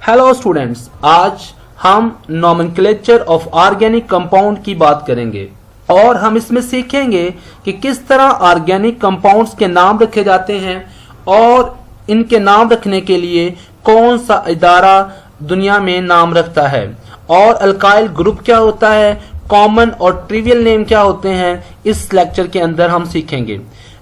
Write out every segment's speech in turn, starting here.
Hello students, आज हम nomenclature of organic compound की बात करेंगे और हम इसमें सीखेंगे कि किस तरह ऑर्गेनिक कंपाउंड्स के नाम रखे जाते हैं और इनके नाम रखने के लिए कौन सा इदारा दुनिया में नाम रखता है और अल्काइल ग्रुप क्या होता है, कॉमन और ट्रिवियल नेम क्या होते हैं। इस लेक्चर के अंदर हम सीखेंगे।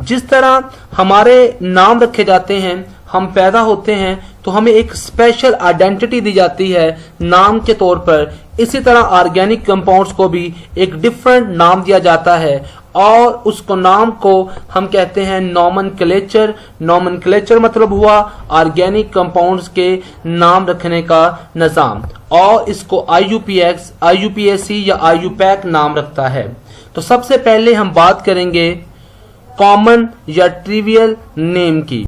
जिस तरह हमारे नाम रखे जाते हैं, हम पैदा होते हैं तो हमें एक स्पेशल आइडेंटिटी दी जाती है नाम के तौर पर, इसी तरह ऑर्गेनिक कंपाउंड्स को भी एक डिफरेंट नाम दिया जाता है और उसको नाम को हम कहते हैं नॉमेनक्लेचर। नॉमेनक्लेचर मतलब हुआ ऑर्गेनिक कंपाउंड्स के नाम रखने का निजाम और इसको IUPAC, IUPAC या IUPAC नाम रखता है। तो सबसे पहले हम बात करेंगे कॉमन या ट्रिवियल नेम की।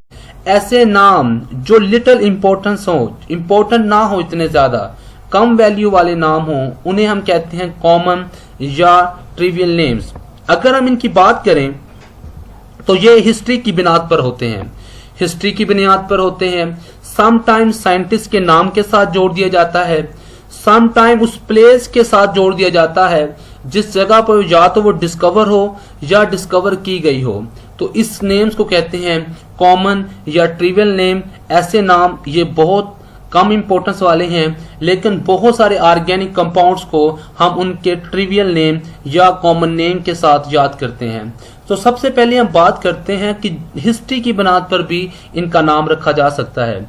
ऐसे नाम जो लिटिल इंपॉर्टेंस हो, इंपॉर्टेंट ना हो, इतने ज्यादा कम वैल्यू वाले नाम हो, उन्हें हम कहते हैं कॉमन या ट्रिवियल नेम्स। अगर हम इनकी बात करें तो ये हिस्ट्री की बुनियाद पर होते हैं, हिस्ट्री की बुनियाद पर होते हैं। समटाइम्स साइंटिस्ट के नाम के साथ जोड़ दिया जाता है, समटाइम उस प्लेस के साथ जोड़ दिया जाता है जिस जगह पर या तो वो डिस्कवर हो या डिस्कवर की गई हो। तो इस नेम्स को कहते हैं कॉमन या ट्रिवियल नेम। ऐसे नाम ये बहुत कम इंपॉर्टेंस वाले हैं, लेकिन बहुत सारे ऑर्गेनिक कंपाउंड्स को हम उनके ट्रिवियल नेम या कॉमन नेम के साथ याद करते हैं। तो सबसे पहले हम बात करते हैं कि हिस्ट्री की बुनियाद पर भी इनका नाम रखा जा सकता है।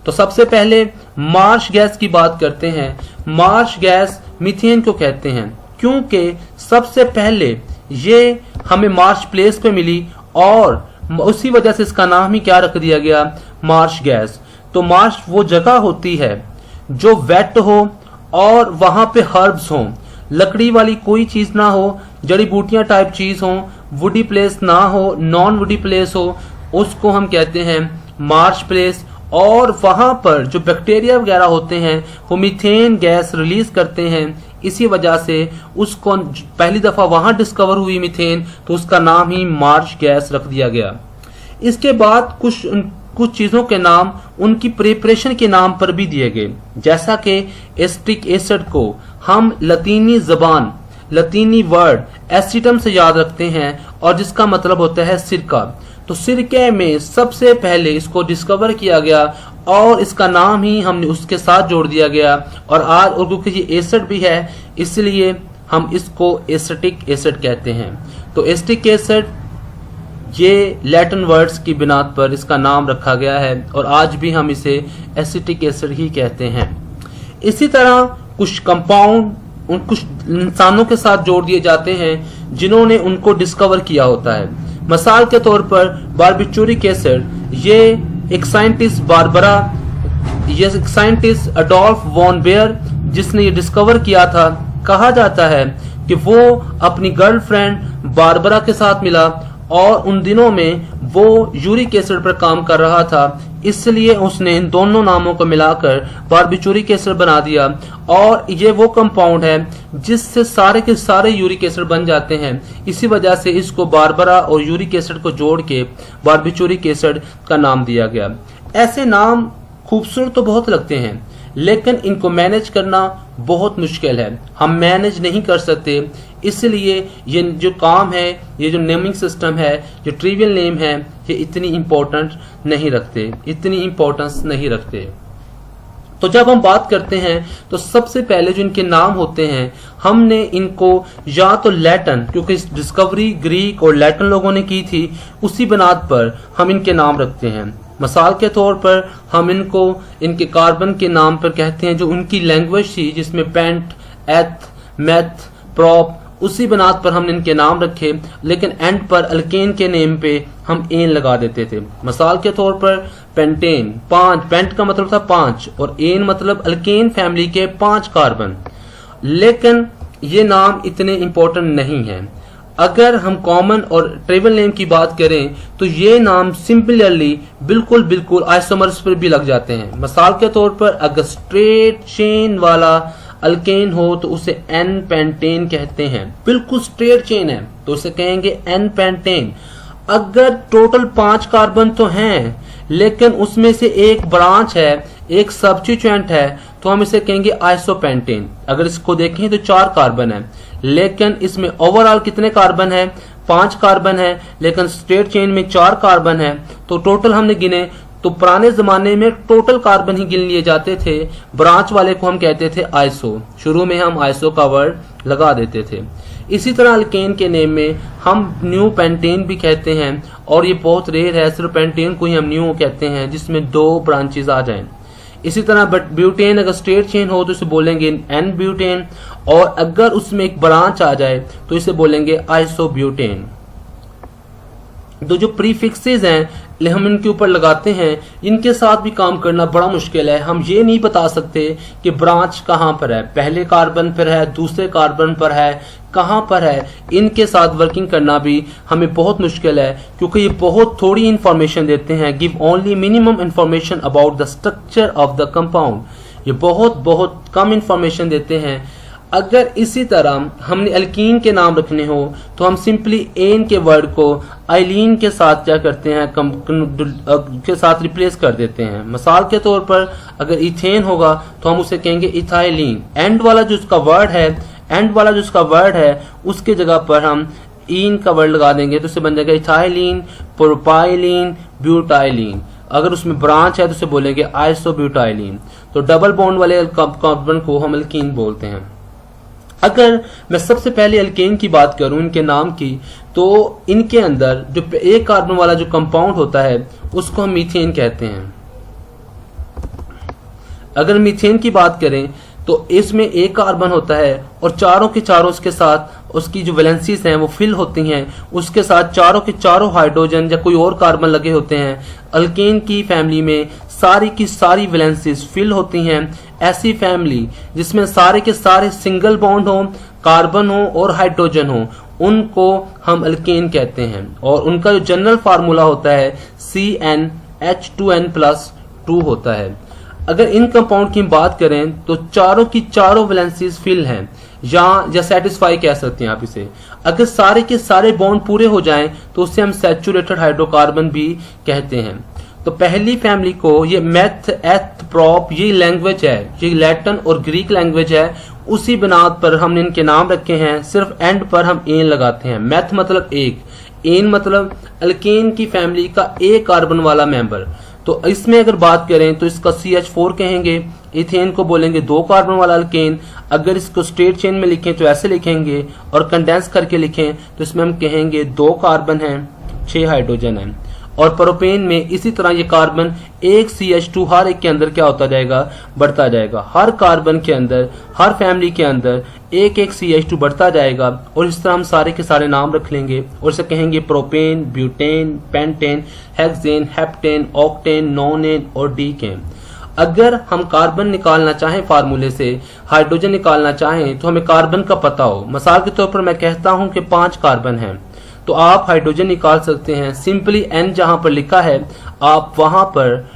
तो सबसे पहले मार्श गैस की बात करते हैं। मार्श गैस मीथेन को कहते हैं क्योंकि सबसे पहले ये हमें मार्श प्लेस पे मिली और उसी वजह से इसका नाम ही क्या रख दिया गया, मार्श गैस। तो मार्श वो जगह होती है जो वेट हो और वहां पे हर्ब्स हो, लकड़ी वाली कोई चीज ना हो, जड़ी बूटियां टाइप चीज हो, वुडी प्लेस ना हो, नॉन वुडी प्लेस हो, उसको हम कहते हैं मार्श प्लेस। और वहां पर जो बैक्टीरिया वगैरह होते हैं वो मीथेन गैस रिलीज करते हैं, इसी वजह से उसको पहली दफा वहां डिस्कवर हुई मीथेन, तो उसका नाम ही मार्श गैस रख दिया गया। इसके बाद कुछ चीजों के नाम उनकी प्रिपरेशन के नाम पर भी दिए गए, जैसा कि एसिटिक एसिड को हम लतीनी जबान, लतीनी वर्ड एसिटम से याद रखते हैं और जिसका मतलब होता है सिरका। तो सिरके में सबसे पहले इसको डिस्कवर किया गया और इसका नाम ही हमने उसके साथ जोड़ दिया गया। और आज और क्योंकि ये एसिड भी है इसलिए हम इसको एसिटिक एसिड कहते हैं। तो एसिटिक एसिड ये लैटिन वर्ड्स की बुनियाद पर इसका नाम रखा गया है और आज भी हम इसे एसिटिक एसिड ही कहते हैं। इसी तरह कुछ कंपाउंड कुछ इंसानों के साथ जोड़ दिए जाते हैं जिन्होंने उनको डिस्कवर किया होता है। मिसाल के तौर पर बारबिचूरिक एसिड, ये एक साइंटिस्ट ये एक साइंटिस्ट अडोल्फ वॉन बेयर जिसने ये डिस्कवर किया था। कहा जाता है कि वो अपनी गर्लफ्रेंड बारबरा के साथ मिला और उन दिनों में वो यूरिक एसिड पर काम कर रहा था, इसलिए उसने इन दोनों नामों को मिलाकर बारबिचूरिक एसिड बना दिया। और ये वो कंपाउंड है जिससे सारे के सारे यूरिक एसिड बन जाते हैं, इसी वजह से इसको बारबरा और यूरिक एसिड को जोड़ के बारबिचूरिक एसिड का नाम दिया गया। ऐसे नाम खूबसूरत तो बहुत लगते हैं लेकिन इनको मैनेज करना बहुत मुश्किल है, हम मैनेज नहीं कर सकते। इसलिए ये जो काम है, ये जो नेमिंग सिस्टम है, जो ट्रिवियल नेम है, ये इतनी इंपॉर्टेंस नहीं रखते। तो जब हम बात करते हैं तो सबसे पहले जो इनके नाम होते हैं हमने इनको या तो लैटिन, क्योंकि डिस्कवरी ग्रीक और लैटिन लोगों ने की थी, उसी बुनियाद पर हम इनके नाम रखते हैं। मिसाल के तौर पर हम इनको इनके कार्बन के नाम पर कहते हैं जो उनकी लैंग्वेज थी, जिसमें पेंट, एथ, मेथ, प्रोप, उसी बुनियाद पर हमने इनके नाम रखे। लेकिन एंड पर अल्केन के नेम पे हम एन लगा देते थे। मिसाल के तौर पर पेंटेन, 5, पेंट का मतलब था 5 और एन मतलब अल्केन फैमिली के 5 कार्बन। लेकिन ये नाम इतने इंपॉर्टेंट नहीं है। अगर हम कॉमन और ट्रिवियल नेम की बात करें तो ये नाम सिंपली बिल्कुल आइसोमर्स पर भी लग जाते हैं। मिसाल के तौर पर अगर स्ट्रेट चेन वाला अल्केन हो तो उसे एन पेंटेन कहते हैं, बिल्कुल स्ट्रेट चेन है तो उसे कहेंगे एन पेंटेन। अगर टोटल 5 कार्बन तो हैं लेकिन उसमें से एक ब्रांच है, एक सब्स्टिट्यूएंट है, तो हम इसे कहेंगे आइसोपेंटेन। अगर इसको देखें तो 4 कार्बन है लेकिन इसमें ओवरऑल कितने कार्बन है, 5 कार्बन है, लेकिन स्ट्रेट चेन में 4 कार्बन है। तो टोटल हमने गिने तो पुराने जमाने में टोटल कार्बन ही गिन लिए जाते थे, ब्रांच वाले को हम कहते थे आइसो। शुरू में हम आइसो का वर्ड लगा देते थे। इसी तरह अल्केन के नेम में हम न्यू पेंटेन भी कहते हैं और ये बहुत रेयर है, सिर्फ पेंटेन को ही हम न्यू कहते हैं जिसमें 2 ब्रांचेस आ जाएं। इसी तरह ब्यूटेन अगर स्ट्रेट चेन हो तो इसे बोलेंगे एन ब्यूटेन, और अगर उसमें एक ब्रांच आ जाए तो इसे बोलेंगे आइसोब्यूटेन। तो जो प्रीफिक्सेस हैं हम इनके ऊपर लगाते हैं, इनके साथ भी काम करना बड़ा मुश्किल है। हम ये नहीं बता सकते कि ब्रांच कहाँ पर है, पहले कार्बन पर है, दूसरे कार्बन पर है, कहाँ पर है। इनके साथ वर्किंग करना भी हमें बहुत मुश्किल है क्योंकि ये बहुत थोड़ी इंफॉर्मेशन देते हैं। Give only minimum information about the structure of the compound. ये बहुत कम इंफॉर्मेशन देते हैं। अगर इसी तरह हमने अल्कीन के नाम रखने हो तो हम सिंपली एन के वर्ड को आइलीन के साथ क्या करते हैं, के साथ रिप्लेस कर देते हैं। मिसाल के तौर पर अगर इथेन होगा तो हम उसे कहेंगे इथाइलिन। एंड वाला जो उसका वर्ड है उसके जगह पर हम इन का वर्ड लगा देंगे तो उसे बन जाएगा इथाइलिन, प्रोपाइलिन, ब्यूटाइलिन। अगर उसमें ब्रांच है तो उसे बोलेंगे आइसोब्यूटाइलिन। तो डबल बॉन्ड वाले कार्बन को हम अल्कीन बोलते हैं। अगर मैं सबसे पहले अल्केन की बात करूं इनके नाम की, तो इनके अंदर जो एक कार्बन वाला जो कंपाउंड होता है उसको हम मीथेन कहते हैं। अगर मीथेन की बात करें तो इसमें एक कार्बन होता है और चारों के चारों उसके साथ उसकी जो वैलेंसीज हैं वो फिल होती हैं, उसके साथ चारों के चारों हाइड्रोजन या कोई और कार्बन लगे होते हैं। अल्केन की फैमिली में सारी की सारी वैलेंसीज फिल होती हैं। ऐसी फैमिली जिसमें सारे के सारे सिंगल बॉन्ड हो, कार्बन हो और हाइड्रोजन हो, उनको हम अल्केन कहते हैं। और उनका जो जनरल फार्मूला होता है CnH2n+2 होता है। अगर इन कंपाउंड की बात करें तो चारों की चारों वैलेंसीज फिल हैं या सेटिस्फाई कह सकते हैं आप इसे। अगर सारे के सारे बॉन्ड पूरे हो जाएं तो उसे हम सैचुरेटेड हाइड्रोकार्बन भी कहते हैं। तो पहली फैमिली को ये मैथ, एथ, प्रॉप, ये लैंग्वेज है, ये लैटिन और ग्रीक लैंग्वेज है, उसी बुनियाद पर हमने इनके नाम रखे हैं। सिर्फ एंड पर हम एन लगाते हैं। मैथ मतलब एक, एन मतलब अल्केन की फैमिली का एक कार्बन वाला मेंबर। तो इसमें अगर बात करें तो इसका CH4 कहेंगे। इथेन को बोलेंगे 2 कार्बन वाला अल्केन। अगर इसको स्ट्रेट चेन में लिखें तो ऐसे लिखेंगे और कंडेंस करके लिखें तो इसमें हम कहेंगे 2 कार्बन हैं, 6 हाइड्रोजन हैं। और प्रोपेन में इसी तरह ये कार्बन एक CH2 हर एक के अंदर क्या होता जाएगा, बढ़ता जाएगा। हर कार्बन के अंदर, हर फैमिली के अंदर एक एक CH2 बढ़ता जाएगा और इस तरह हम सारे के सारे नाम रख लेंगे और इसे कहेंगे propane, butane, pentane, hexane, heptane, octane, नोनेन और डीकेन। अगर हम कार्बन निकालना चाहें फार्मूले से, हाइड्रोजन निकालना चाहें तो हमें कार्बन का पता हो। मिसाल के तौर पर मैं कहता हूं कि 5 कार्बन हैं तो आप हाइड्रोजन निकाल सकते हैं। सिंपली N जहां पर लिखा है आप वहां पर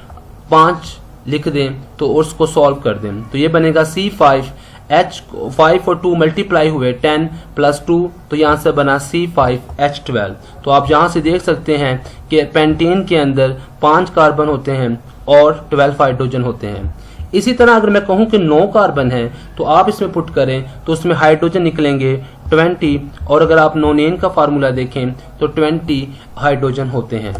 5 लिख दें तो उसको सॉल्व कर दें तो ये बनेगा C5H5 और 2 मल्टीप्लाई हुए 10 + 2 तो यहां से बना C5H12। तो आप यहां से देख सकते हैं कि पेंटेन के अंदर 5 कार्बन होते हैं और 12 हाइड्रोजन होते हैं। इसी तरह अगर मैं कहूं कि 9 कार्बन है तो आप इसमें पुट करें तो उसमें हाइड्रोजन निकलेंगे 20 और अगर आप नोनेन का फार्मूला देखें तो 20 हाइड्रोजन होते हैं।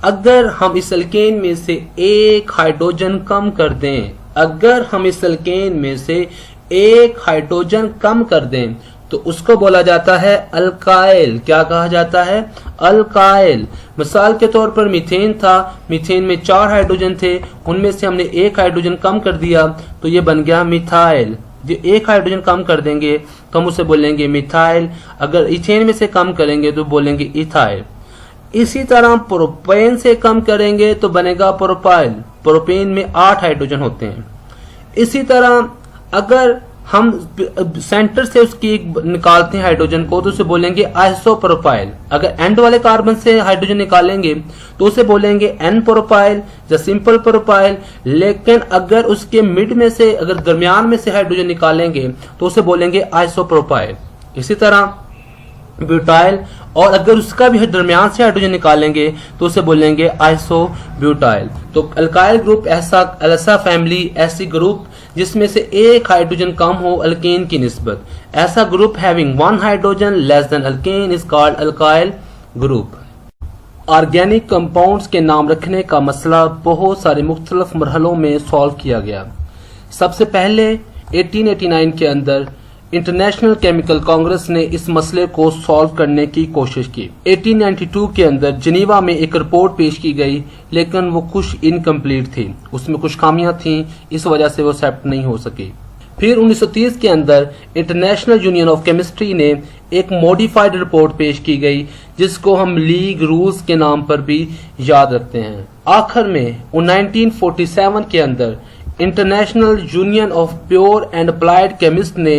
अगर हम इस अल्केन में से एक हाइड्रोजन कम कर दें, अगर हम इस अल्केन में से एक हाइड्रोजन कम कर दें तो उसको बोला जाता है अल्काइल। क्या कहा जाता है? अल्काइल। मिसाल के तौर पर मीथेन था, मीथेन में 4 हाइड्रोजन थे, उनमें से हमने एक हाइड्रोजन कम कर दिया तो ये बन गया मिथाइल। जो एक हाइड्रोजन कम कर देंगे तो हम उसे बोलेंगे मिथाइल। अगर इथेन में से कम करेंगे तो बोलेंगे इथाइल। इसी तरह प्रोपेन से कम करेंगे तो बनेगा प्रोपाइल। प्रोपेन में 8 हाइड्रोजन होते हैं। इसी तरह अगर हम सेंटर से उसकी निकालते हैं हाइड्रोजन को तो उसे बोलेंगे आइसोप्रोपाइल। अगर एंड वाले कार्बन से हाइड्रोजन निकालेंगे तो उसे बोलेंगे एन प्रोपाइल या सिंपल प्रोपाइल। लेकिन अगर उसके मिड में से, अगर दरमियान में से हाइड्रोजन निकालेंगे तो उसे बोलेंगे आइसोप्रोपाइल। इसी तरह ब्यूटाइल, और अगर उसका भी दरमियान से हाइड्रोजन निकालेंगे तो उसे बोलेंगे आइसोब्यूटाइल। तो अल्काइल ग्रुप ऐसा फैमिली, ऐसी ग्रुप जिसमें से एक हाइड्रोजन कम हो अल्केन की निस्बत, ऐसा group having one hydrogen less than alkane is called alkyl group. Organic compounds के नाम रखने का मसला बहुत सारे मुख्तलिफ मरहलों में सॉल्व किया गया। सबसे पहले 1889 के अंदर इंटरनेशनल केमिकल कांग्रेस ने इस मसले को सॉल्व करने की कोशिश की। 1892 के अंदर जिनीवा में एक रिपोर्ट पेश की गई, लेकिन वो कुछ इनकम्प्लीट थी, उसमें कुछ खामियां थीं, इस वजह से वो एक्सेप्ट नहीं हो सकी। फिर 1930 के अंदर इंटरनेशनल यूनियन ऑफ केमिस्ट्री ने एक मॉडिफाइड रिपोर्ट पेश की गई, जिसको हम लीग रूल्स के नाम पर भी याद रखते हैं। आखिर में 1947 के अंदर international union of pure and applied chemist ने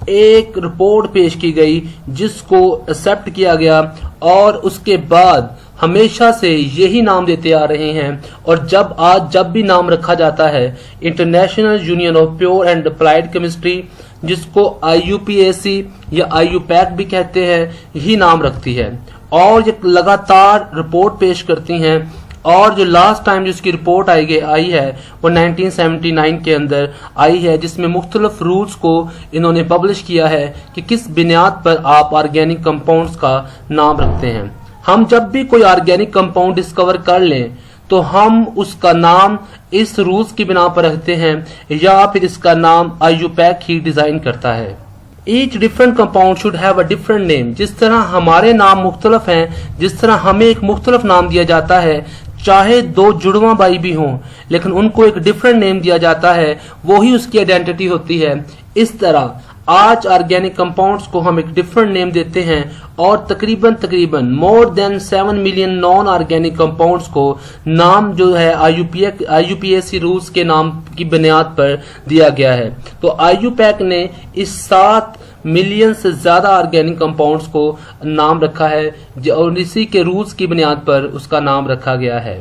एक रिपोर्ट पेश की गई, जिसको एक्सेप्ट किया गया, और उसके बाद हमेशा से यही नाम देते आ रहे हैं। और जब भी नाम रखा जाता है international union of pure and applied chemistry, जिसको IUPAC या IUPAC भी कहते हैं, यही नाम रखती है, और ये लगातार रिपोर्ट पेश करती हैं। और जो लास्ट टाइम जिसकी रिपोर्ट आई है वो 1979 के अंदर आई है, जिसमें मुख्तलिफ रूल्स को इन्होंने पब्लिश किया है कि किस बुनियाद पर आप ऑर्गेनिक कंपाउंड्स का नाम रखते हैं। हम जब भी कोई ऑर्गेनिक कंपाउंड डिस्कवर कर लें तो हम उसका नाम इस रूल्स की बिना पर रखते हैं, या फिर इसका नाम IUPAC ही डिजाइन करता है। Each different compound should have a different name। जिस तरह हमारे नाम मुख्तलिफ हैं, जिस तरह हमें एक मुख्तलिफ नाम दिया जाता है, चाहे दो जुड़वा भाई भी हों लेकिन उनको एक डिफरेंट नेम दिया जाता है, वो ही उसकी आइडेंटिटी होती है। इस तरह आज ऑर्गेनिक कंपाउंड्स को हम एक डिफरेंट नेम देते हैं, और तकरीबन more than 7 million non organic compounds को नाम जो है IUPAC रूल्स के नाम की बुनियाद पर दिया गया है। तो IUPAC ने इस 7 मिलियन से ज्यादा ऑर्गेनिक कंपाउंड्स को नाम रखा है, और इसी के रूल्स की बुनियाद पर उसका नाम रखा गया है।